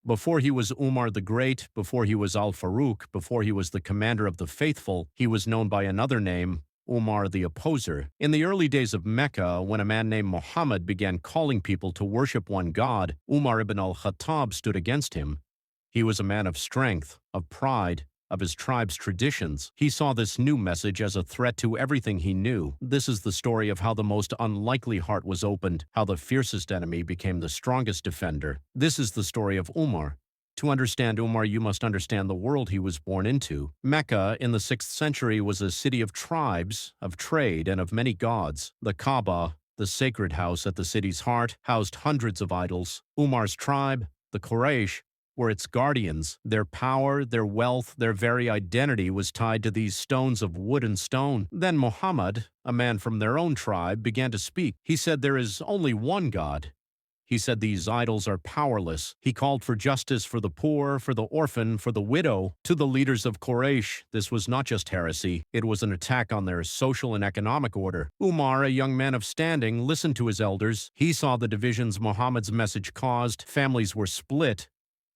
Before he was Umar the Great, before he was Al-Farooq, before he was the commander of the faithful, he was known by another name, Umar the Opposer. In the early days of Mecca, when a man named Muhammad began calling people to worship one God, Umar ibn al-Khattab stood against him. He was a man of strength, of pride, of his tribe's traditions. He saw this new message as a threat to everything he knew. This is the story of how the most unlikely heart was opened, how the fiercest enemy became the strongest defender. This is the story of Umar. To understand Umar, you must understand the world he was born into. Mecca, in the 6th century, was a city of tribes, of trade, and of many gods. The Kaaba, the sacred house at the city's heart, housed hundreds of idols. Umar's tribe, the Quraysh, were its guardians. Their power, their wealth, their very identity was tied to these stones of wood and stone. Then Muhammad, a man from their own tribe, began to speak. He said there is only one God. He said these idols are powerless. He called for justice for the poor, for the orphan, for the widow. To the leaders of Quraysh, this was not just heresy. It was an attack on their social and economic order. Umar, a young man of standing, listened to his elders. He saw the divisions Muhammad's message caused. Families were split.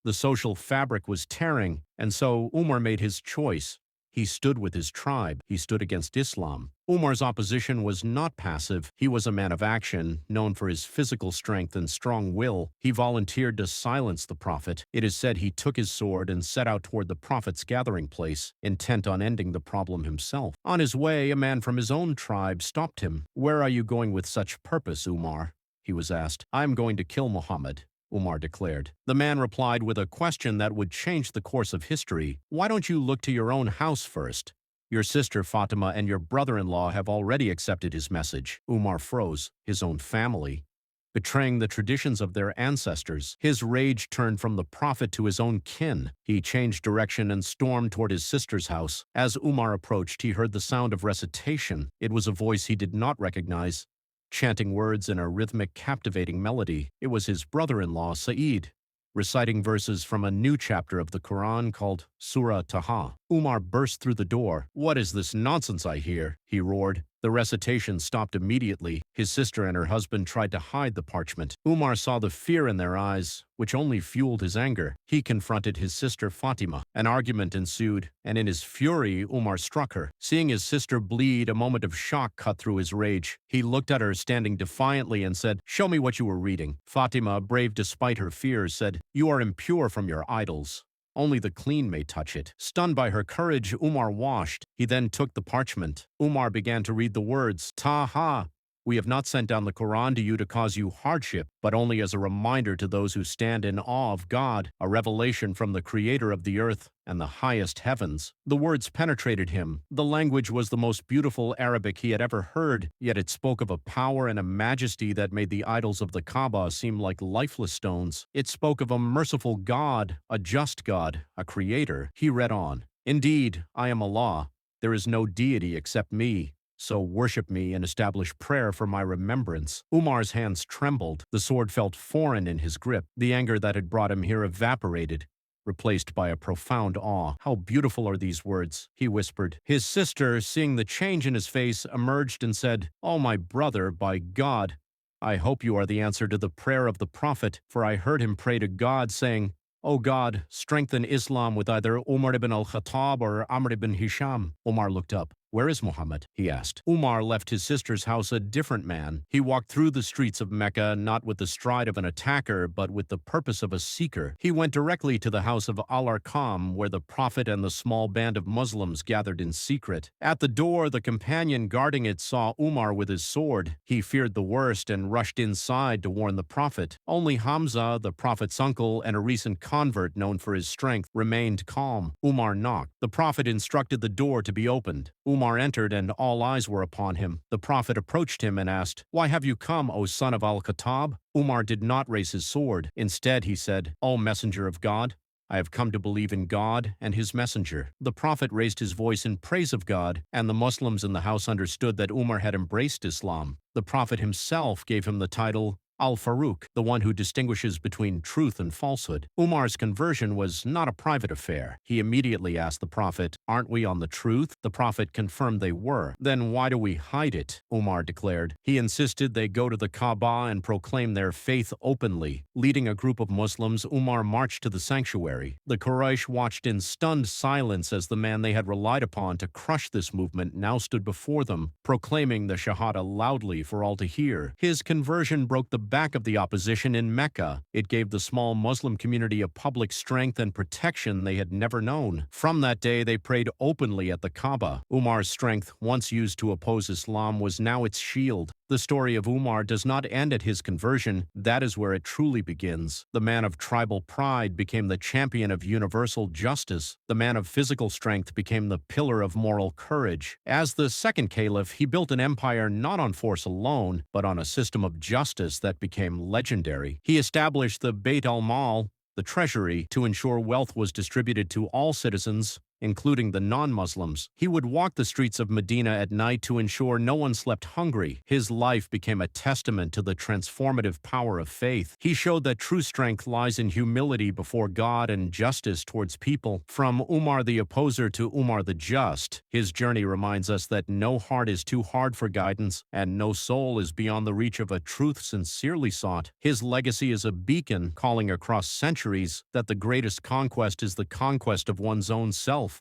The social fabric was tearing, and so Umar made his choice. He stood with his tribe. He stood against Islam. Umar's opposition was not passive. He was a man of action, known for his physical strength and strong will. He volunteered to silence the prophet. It is said he took his sword and set out toward the prophet's gathering place, intent on ending the problem himself. On his way, a man from his own tribe stopped him. "Where are you going with such purpose, Umar?" he was asked. "I am going to kill Muhammad," Umar declared. The man replied with a question that would change the course of history. "Why don't you look to your own house first? Your sister Fatima and your brother-in-law have already accepted his message." Umar froze. His own family, betraying the traditions of their ancestors. His rage turned from the prophet to his own kin. He changed direction and stormed toward his sister's house. As Umar approached, he heard the sound of recitation. It was a voice he did not recognize, chanting words in a rhythmic, captivating melody. It was his brother-in-law, Sa'id, reciting verses from a new chapter of the Quran called Surah Taha. Umar burst through the door. "What is this nonsense I hear?" he roared. The recitation stopped immediately. His sister and her husband tried to hide the parchment. Umar saw the fear in their eyes, which only fueled his anger. He confronted his sister Fatima. An argument ensued, and in his fury, Umar struck her. Seeing his sister bleed, a moment of shock cut through his rage. He looked at her standing defiantly and said, "Show me what you were reading." Fatima, brave despite her fears, said, "You are impure from your idols. Only the clean may touch it." Stunned by her courage, Umar washed. He then took the parchment. Umar began to read the words, "Taha, we have not sent down the Quran to you to cause you hardship, but only as a reminder to those who stand in awe of God, a revelation from the Creator of the earth and the highest heavens." The words penetrated him. The language was the most beautiful Arabic he had ever heard, yet it spoke of a power and a majesty that made the idols of the Kaaba seem like lifeless stones. It spoke of a merciful God, a just God, a creator. He read on, "Indeed, I am Allah. There is no deity except me. So worship me and establish prayer for my remembrance." Umar's hands trembled. The sword felt foreign in his grip. The anger that had brought him here evaporated, replaced by a profound awe. "How beautiful are these words," he whispered. His sister, seeing the change in his face, emerged and said, "Oh, my brother, by God, I hope you are the answer to the prayer of the Prophet, for I heard him pray to God, saying, 'O God, strengthen Islam with either Umar ibn al-Khattab or Amr ibn Hisham.'" Umar looked up. "Where is Muhammad?" he asked. Umar left his sister's house a different man. He walked through the streets of Mecca not with the stride of an attacker, but with the purpose of a seeker. He went directly to the house of Al-Arqam, where the Prophet and the small band of Muslims gathered in secret. At the door, the companion guarding it saw Umar with his sword. He feared the worst and rushed inside to warn the Prophet. Only Hamza, the Prophet's uncle and a recent convert known for his strength, remained calm. Umar knocked. The Prophet instructed the door to be opened. Umar entered and all eyes were upon him. The Prophet approached him and asked, "Why have you come, O son of Al-Khattab?" Umar did not raise his sword. Instead, he said, "O Messenger of God, I have come to believe in God and His Messenger." The Prophet raised his voice in praise of God, and the Muslims in the house understood that Umar had embraced Islam. The Prophet himself gave him the title Al-Farooq, the one who distinguishes between truth and falsehood. Umar's conversion was not a private affair. He immediately asked the Prophet, "Aren't we on the truth?" The Prophet confirmed they were. "Then why do we hide it?" Umar declared. He insisted they go to the Kaaba and proclaim their faith openly. Leading a group of Muslims, Umar marched to the sanctuary. The Quraysh watched in stunned silence as the man they had relied upon to crush this movement now stood before them, proclaiming the Shahada loudly for all to hear. His conversion broke the back of the opposition in Mecca. It gave the small Muslim community a public strength and protection they had never known. From that day, they prayed openly at the Kaaba. Umar's strength, once used to oppose Islam, was now its shield. The story of Umar does not end at his conversion. That is where it truly begins. The man of tribal pride became the champion of universal justice. The man of physical strength became the pillar of moral courage. As the second caliph, he built an empire not on force alone, but on a system of justice that became legendary. He established the Bayt al-Mal, the treasury, to ensure wealth was distributed to all citizens, including the non-Muslims. He would walk the streets of Medina at night to ensure no one slept hungry. His life became a testament to the transformative power of faith. He showed that true strength lies in humility before God and justice towards people. From Umar the Opposer to Umar the Just, his journey reminds us that no heart is too hard for guidance, and no soul is beyond the reach of a truth sincerely sought. His legacy is a beacon calling across centuries that the greatest conquest is the conquest of one's own self.